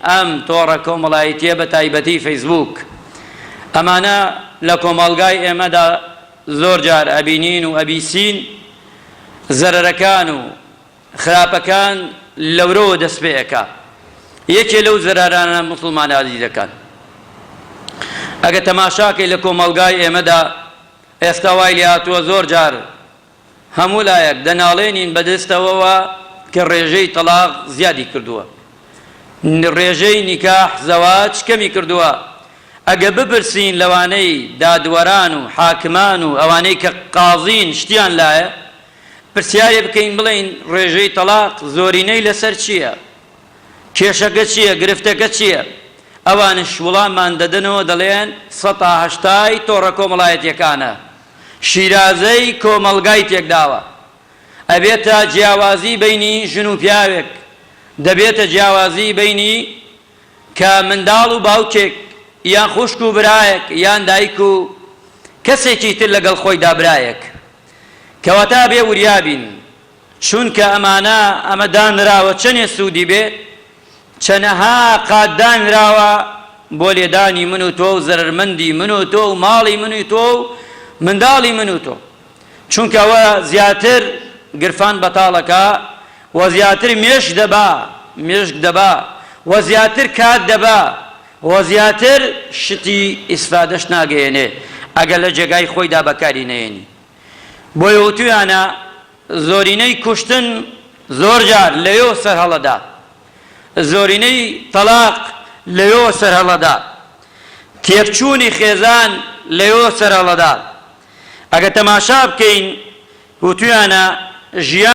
ئەم تۆڕە کۆمەڵایەتیە بە تایبەتی فەیسبووک ئەمانە لە کۆمەڵگای ئێمەدا زۆر جار ئەبینین و ئەبیسین زەرەرەکان و خراپەکان لەورەوە دەست پێ ئەکا یەکێ لەو زەرارانە موسڵمانە عەزیزەکان ئەگە تەماشاکەی لە کۆمەڵگای ئێمەدا ئێستا وای لێ هاتووە زۆر جار هەموو لایەک دەناڵێنین بەدەستەوەوە کە ڕێژەی تەلاق زیادی کردووە ڕێژەی نیکاح زەواج کەمی کردووە ئەگە بپرسین لەوانەی دادوەران و حاکمان و ئەوانەی کە قازین شتیان لایە پرسیارێ بکەین بڵێن ڕێژەی تەلاق زۆرینەی لەسەر چییە کێشەکە چییە گرفتەکە چییە ئەوانش وڵاممان دەدەنەوە دەڵێن 180 تۆڕە کۆمەڵایەتیەکانە شیرازەی کۆمەلگای تێکداوە ئەبێتە جیاوازی بینی ژن و پیاوێک دەبێتە جیاوازی بینی کە منداڵ و باوکێک یان خوشک و برایەک یان دایک و کەسێکی تر لەگەڵ خۆیدا برایەک کەواتە بێ وریابین چونکە ئەمانە ئەمە دانراوە چەندێ سوودی بێ چەنەها قات دانراوە بۆ لێدانی من و تۆ و زەرمەندی من و تۆ و ماڵی من و تۆ و منداڵی من و تۆ چونکە ئەوە زیاتر گرفان بەتاڵەکە و زیاتر مێشک دەبا و زیاتر کات دەبا و زیاتر شتی ئیسفادەش ناگەیەنێ ئەگەر لە جێگای خۆیدا بەکاری نەهێنی بۆیە وتویانە زۆرینەی کوشتن زۆر جار لەوێ سەرهەڵەدا زۆرینەی تەلاق لەوێ سەرهەڵەدا تێکچوونی خێزان لەوێ سەرهەڵەدا ئەگە تەماشا بکەین وتویانە ژیان